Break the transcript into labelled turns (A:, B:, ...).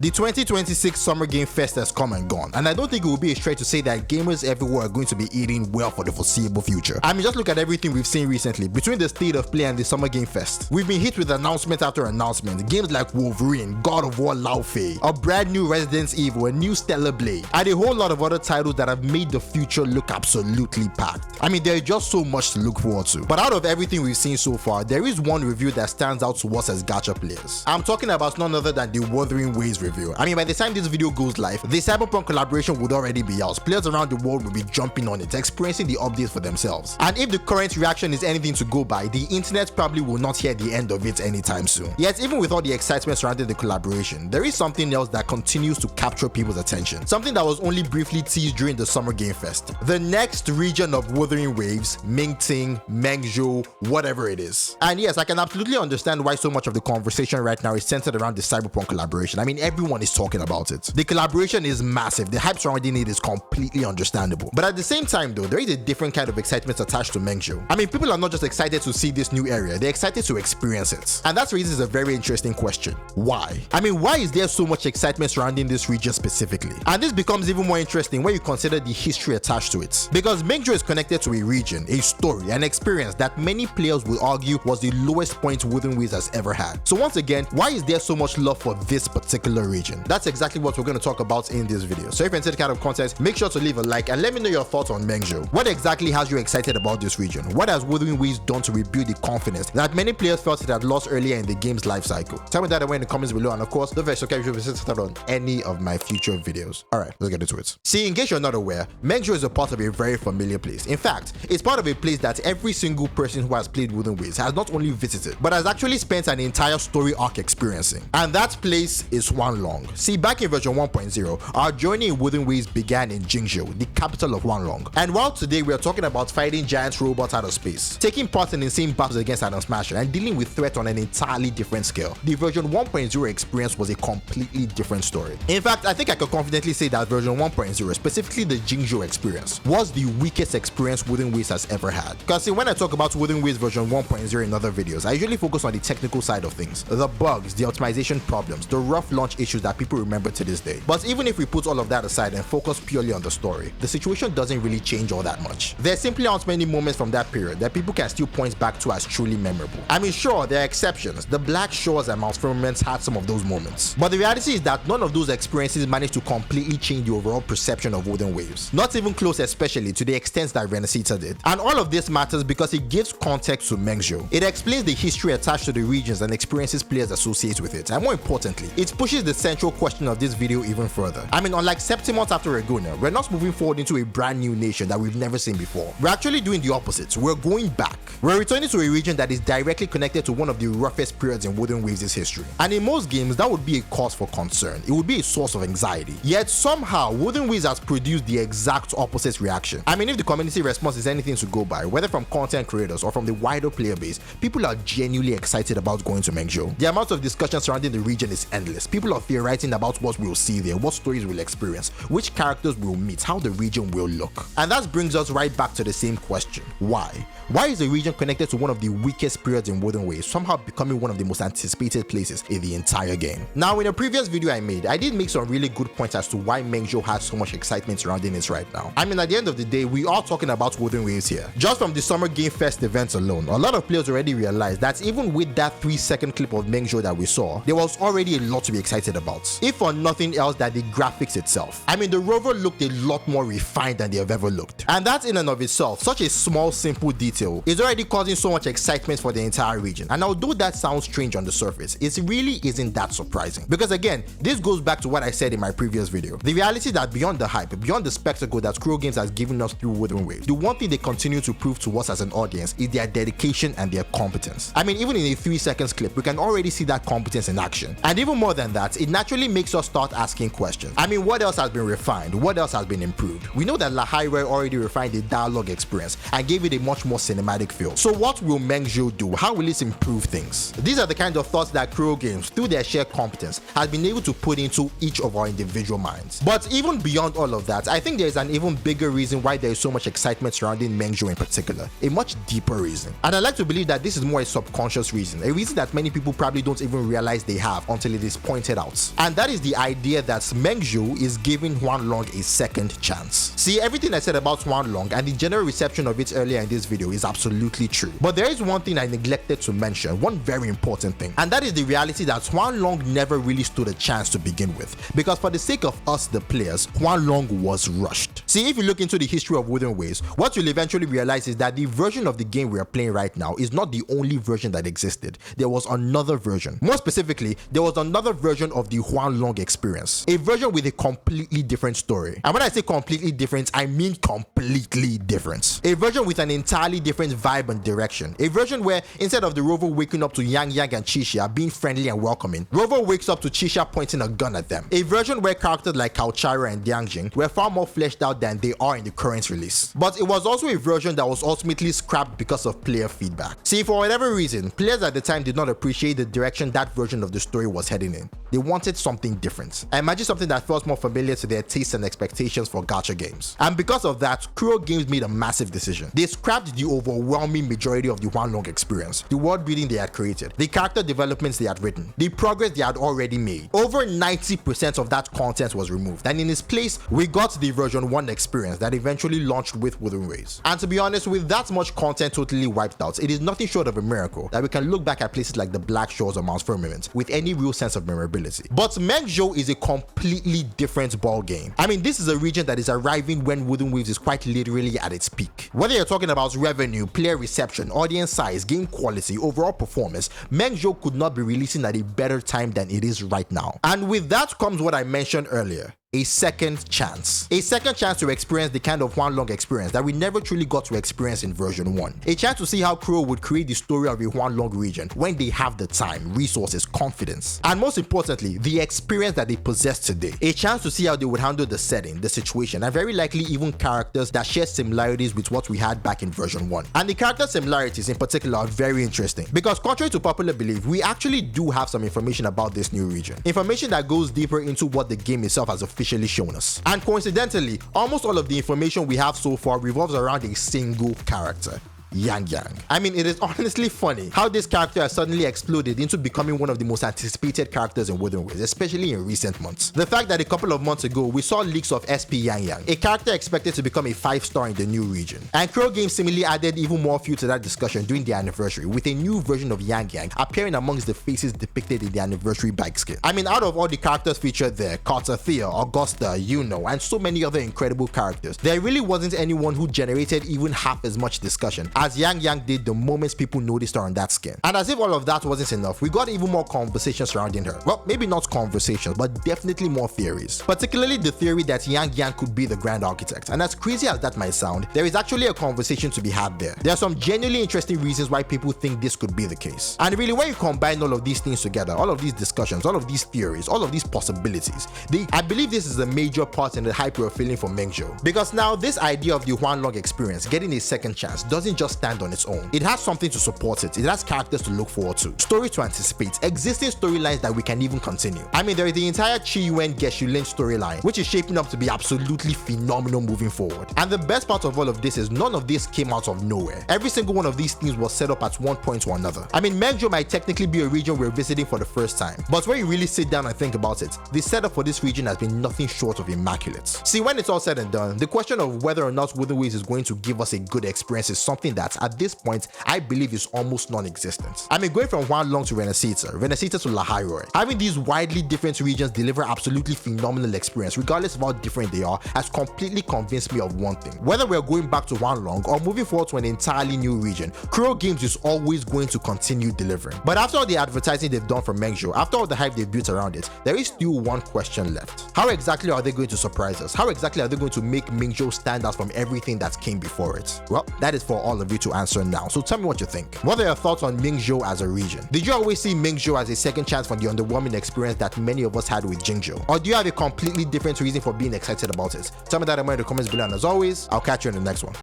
A: The 2026 Summer Game Fest has come and gone, and I don't think it would be a stretch to say that gamers everywhere are going to be eating well for the foreseeable future. I mean, just look at everything we've seen recently. Between the State of Play and the Summer Game Fest, we've been hit with announcement after announcement. Games like Wolverine, God of War Lao Fei, a brand new Resident Evil, a new Stellar Blade, and a whole lot of other titles that have made the future look absolutely packed. I mean, there is just so much to look forward to. But out of everything we've seen so far, there is one review that stands out to us as gacha players. I'm talking about none other than the Wuthering Waves review. I mean, by the time this video goes live, the Cyberpunk collaboration would already be out. Players around the world will be jumping on it, experiencing the updates for themselves. And if the current reaction is anything to go by, the internet probably will not hear the end of it anytime soon. Yet, even with all the excitement surrounding the collaboration, there is something else that continues to capture people's attention. Something that was only briefly teased during the Summer Game Fest. The next region of Wuthering Waves, Mengzhou, whatever it is. And yes, I can absolutely understand why so much of the conversation right now is centered around the Cyberpunk collaboration. I mean, everyone is talking about it. The collaboration is massive. The hype surrounding it is completely understandable. But at the same time though, there is a different kind of excitement attached to Mengzhou. I mean, people are not just excited to see this new area, they're excited to experience it. And that raises a very interesting question. Why? I mean, why is there so much excitement surrounding this region specifically? And this becomes even more interesting when you consider the history attached to it. Because Mengzhou is connected to a region, a story, an experience that many players will argue was the lowest point Wuthering Waves has ever had. So once again, why is there so much love for this particular region? That's exactly what we're going to talk about in this video. So if you're into the kind of content, make sure to leave a like and let me know your thoughts on Mengzhou. What exactly has you excited about this region? What has Wuthering Waves done to rebuild the confidence that many players felt it had lost earlier in the game's life cycle? Tell me that away in the comments below, and of course, don't forget to subscribe if you're interested on any of my future videos. Alright, let's get into it. See, in case you're not aware, Mengzhou is a part of a very familiar place. In fact, it's part of a place that every single person who has played Wuthering Waves has not only visited, but has actually spent an entire story arc experiencing. And that place is Huanglong. See, back in version 1.0, our journey in Wuthering Waves began in Mengzhou, the capital of Huanglong. And while today we are talking about fighting giant robots out of space, taking part in insane battles against Adam Smasher, and dealing with threats on an entirely different scale, the version 1.0 experience was a completely different story. In fact, I think I could confidently say that version 1.0, specifically the Mengzhou experience, was the weakest experience Wuthering Waves has ever had. Because see, when I talk about Wuthering Waves version 1.0 in other videos, I usually focus on the technical side of things, the bugs, the optimization problems, the rough launch issues that people remember to this day. But even if we put all of that aside and focus purely on the story, the situation doesn't really change all that much. There simply aren't many moments from that period that people can still point back to as truly memorable. I mean, sure, there are exceptions. The Black Shores and Mount Firmament had some of those moments. But the reality is that none of those experiences managed to completely change the overall perception of Wuthering Waves. Not even close, especially to the extent that Rinascita did. And all of this matters because it gives context to Mengzhou. It explains the history attached to the regions and experiences players associate with it. And more importantly, it pushes the central question of this video even further. I mean, unlike Septimont after Ragonia, we're not moving forward into a brand new nation that we've never seen before. We're actually doing the opposite. We're going back. We're returning to a region that is directly connected to one of the roughest periods in Wuthering Waves' history. And in most games, that would be a cause for concern. It would be a source of anxiety. Yet somehow, Wuthering Waves has produced the exact opposite reaction. I mean, if the community response is anything to go by, whether from content creators or from the wider player base, people are genuinely excited about going to Mengzhou. The amount of discussion surrounding the region is endless. People are theorizing about what we'll see there, what stories we'll experience, which characters we'll meet, how the region will look. And that brings us right back to the same question. Why? Why is the region connected to one of the weakest periods in Wuthering Waves somehow becoming one of the most anticipated places in the entire game? Now, in a previous video I made, I did make some really good points as to why Mengzhou has so much excitement surrounding it right now. I mean, at the end of the day, we are talking about Wuthering Waves here. Just from the Summer Game Fest events alone, a lot of players already realized that even with that 3-second clip of Mengzhou that we saw, there was already a lot to be excited about. If for nothing else than the graphics itself. I mean, the rover looked a lot more refined than they have ever looked. And that in and of itself, such a small, simple detail, is already causing so much excitement for the entire region. And although that sounds strange on the surface, it really isn't that surprising. Because again, this goes back to what I said in my previous video. The reality that beyond the hype, beyond the spectacle that Kuro Games has given us through Wuthering Waves, the one thing they continue to prove to us as an audience is their dedication and their competence. I mean, even in a 3-second clip, we can already see that competence in action. And even more than that, it naturally makes us start asking questions. I mean, what else has been refined? What else has been improved? We know that Lahai already refined the dialogue experience and gave it a much more cinematic feel. So what will Mengzhou do? How will it improve things? These are the kind of thoughts that Kuro Games, through their shared competence, has been able to put into each of our individual minds. But even beyond all of that, I think there is an even bigger reason why there is so much excitement surrounding Mengzhou in particular. A much deeper reason. And I like to believe that this is more a subconscious reason, a reason that many people probably don't even realize they have until it is pointed out. out. And that is the idea that Mengzhou is giving Huanglong a second chance. See, everything I said about Huanglong and the general reception of it earlier in this video is absolutely true. But there is one thing I neglected to mention, one very important thing, and that is the reality that Huanglong never really stood a chance to begin with, because for the sake of us the players, Huanglong was rushed. See, if you look into the history of Wuthering Waves, what you'll eventually realize is that the version of the game we are playing right now is not the only version that existed. There was another version. More specifically, there was another version of the Huanglong experience, a version with a completely different story. And when I say completely different, I mean completely different. A version with an entirely different vibe and direction. A version where instead of the rover waking up to Yang Yang and Qixia being friendly and welcoming, rover wakes up to Qixia pointing a gun at them. A version where characters like Kaochara and Diangjing were far more fleshed out than they are in the current release. But it was also a version that was ultimately scrapped because of player feedback. See, for whatever reason, players at the time did not appreciate the direction that version of the story was heading in. They wanted something different. I imagine something that felt more familiar to their tastes and expectations for gacha games. And because of that, Kuro Games made a massive decision. They scrapped the overwhelming majority of the Huanglong experience, the world building they had created, the character developments they had written, the progress they had already made. Over 90% of that content was removed, and in its place, we got the version 1 experience that eventually launched with Wuthering Waves. And to be honest, with that much content totally wiped out, it is nothing short of a miracle that we can look back at places like the Black Shores or Mount Firmament with any real sense of memorability. But Mengzhou is a completely different ball game. I mean, this is a region that is arriving when Wuthering Waves is quite literally at its peak. Whether you're talking about revenue, player reception, audience size, game quality, overall performance, Mengzhou could not be releasing at a better time than it is right now. And with that comes what I mentioned earlier. A second chance. A second chance to experience the kind of Huanglong experience that we never truly got to experience in version 1. A chance to see how Kuro would create the story of a Huanglong region when they have the time, resources, confidence, and most importantly, the experience that they possess today. A chance to see how they would handle the setting, the situation, and very likely even characters that share similarities with what we had back in version 1. And the character similarities in particular are very interesting because contrary to popular belief, we actually do have some information about this new region. Information that goes deeper into what the game itself has officially shown us. And coincidentally, almost all of the information we have so far revolves around a single character. Yang Yang. I mean, it is honestly funny how this character has suddenly exploded into becoming one of the most anticipated characters in Wuthering Waves, especially in recent months. The fact that a couple of months ago we saw leaks of SP Yang Yang, a character expected to become a 5-star in the new region. And Kuro Games seemingly added even more fuel to that discussion during the anniversary with a new version of Yang Yang appearing amongst the faces depicted in the anniversary bike skin. I mean, out of all the characters featured there, Carter Thea, Augusta, Yuno, and so many other incredible characters, there really wasn't anyone who generated even half as much discussion as Yang Yang did the moments people noticed her on that skin. And as if all of that wasn't enough, we got even more conversations surrounding her. Well, maybe not conversations, but definitely more theories. Particularly the theory that Yang Yang could be the Grand Architect. And as crazy as that might sound, there is actually a conversation to be had there. There are some genuinely interesting reasons why people think this could be the case. And really, when you combine all of these things together, all of these discussions, all of these theories, all of these possibilities, I believe this is a major part in the hype we're feeling for Mengzhou. Because now this idea of the Huanglong experience, getting a second chance, doesn't just stand on its own. It has something to support it. It has characters to look forward to, story to anticipate, existing storylines that we can even continue. I mean, there is the entire Chi Yuan Geshu-Lin storyline, which is shaping up to be absolutely phenomenal moving forward. And the best part of all of this is none of this came out of nowhere. Every single one of these things was set up at one point or another. I mean, Mengzhou might technically be a region we're visiting for the first time, but when you really sit down and think about it, the setup for this region has been nothing short of immaculate. See, when it's all said and done, the question of whether or not Wuthering Waves is going to give us a good experience is something that, at this point, I believe is almost non-existent. I mean, going from Huanglong to Rinascita to Lahairoi, having these widely different regions deliver absolutely phenomenal experience, regardless of how different they are, has completely convinced me of one thing. Whether we're going back to Huanglong or moving forward to an entirely new region, Kuro Games is always going to continue delivering. But after all the advertising they've done for Mengzhou, after all the hype they've built around it, there is still one question left. How exactly are they going to surprise us? How exactly are they going to make Mengzhou stand out from everything that came before it? Well, that is for all of you to answer now. So tell me what you think. What are your thoughts on Mengzhou as a region? Did you always see Mengzhou as a second chance from the underwhelming experience that many of us had with Jingzhou? Or do you have a completely different reason for being excited about it? Tell me that in the comments below, and as always, I'll catch you in the next one.